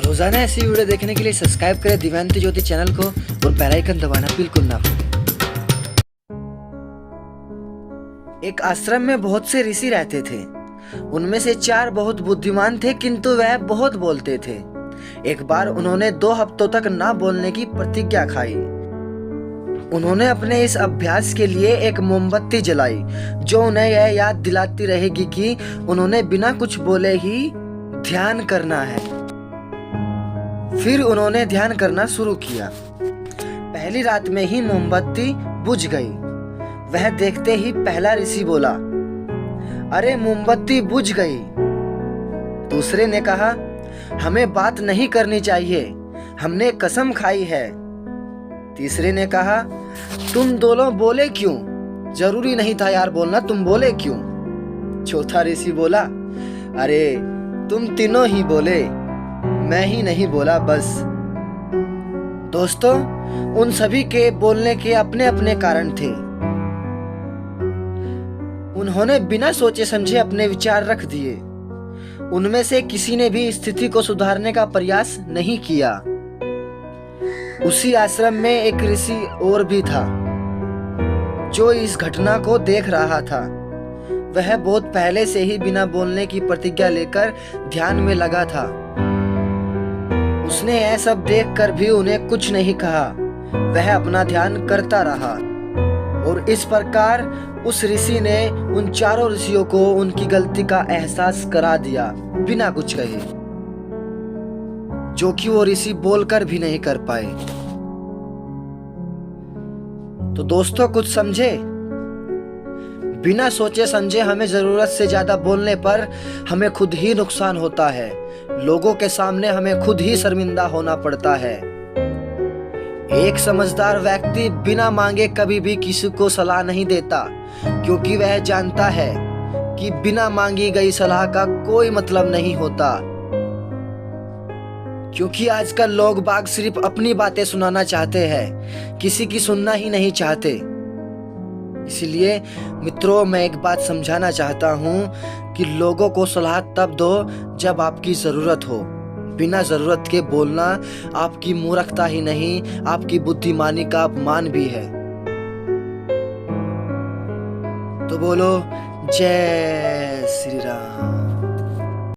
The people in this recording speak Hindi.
रोजाना ऐसी वीडियो देखने के लिए सब्सक्राइब करें दिव्यांती ज्योति चैनल को और बेल आइकन दबाना बिल्कुल ना भूलें। एक आश्रम में बहुत से ऋषि रहते थे। उनमें से 4 बहुत बुद्धिमान थे, किंतु वह बहुत बोलते थे। एक बार उन्होंने 2 हफ्तों तक ना बोलने की प्रतिज्ञा खाई। उन्होंने अपने इस अभ्यास के लिए एक मोमबत्ती जलाई, जो उन्हें यह याद दिलाती रहेगी कि उन्होंने बिना कुछ बोले ही ध्यान करना है। फिर उन्होंने ध्यान करना शुरू किया। पहली रात में ही मोमबत्ती बुझ गई। वह देखते ही पहला ऋषि बोला, अरे मोमबत्ती बुझ गई। दूसरे ने कहा, हमें बात नहीं करनी चाहिए, हमने कसम खाई है। तीसरे ने कहा, तुम दोनों बोले क्यों? जरूरी नहीं था यार बोलना, तुम बोले क्यों? चौथा ऋषि बोला, अरे तुम तीनों ही बोले, मैं ही नहीं बोला बस। दोस्तों, उन सभी के बोलने के अपने अपने कारण थे। उन्होंने बिना सोचे समझे अपने विचार रख दिए। उनमें से किसी ने भी स्थिति को सुधारने का प्रयास नहीं किया। उसी आश्रम में एक ऋषि और भी था, जो इस घटना को देख रहा था। वह बहुत पहले से ही बिना बोलने की प्रतिज्ञा लेकर ध्यान में लगा था। उसने यह सब देखकर भी उन्हें कुछ नहीं कहा। वह अपना ध्यान करता रहा और इस प्रकार उस ऋषि ने उन 4 ऋषियों को उनकी गलती का एहसास करा दिया, बिना कुछ कहे, जो कि वो ऋषि बोलकर भी नहीं कर पाए। तो दोस्तों, कुछ समझे? बिना सोचे समझे हमें जरूरत से ज्यादा बोलने पर हमें खुद ही नुकसान होता है। लोगों के सामने हमें खुद ही शर्मिंदा होना पड़ता है। एक समझदार व्यक्ति बिना मांगे कभी भी किसी को सलाह नहीं देता, क्योंकि वह जानता है कि बिना मांगी गई सलाह का कोई मतलब नहीं होता। क्योंकि आजकल लोग बाग सिर्फ अपनी बातें सुनाना चाहते हैं, किसी की सुनना ही नहीं चाहते। इसलिए मित्रों, मैं एक बात समझाना चाहता हूँ कि लोगों को सलाह तब दो जब आपकी ज़रूरत हो। बिना ज़रूरत के बोलना आपकी मूर्खता ही नहीं, आपकी बुद्धिमानी का अपमान भी है। तो बोलो जय श्री राम।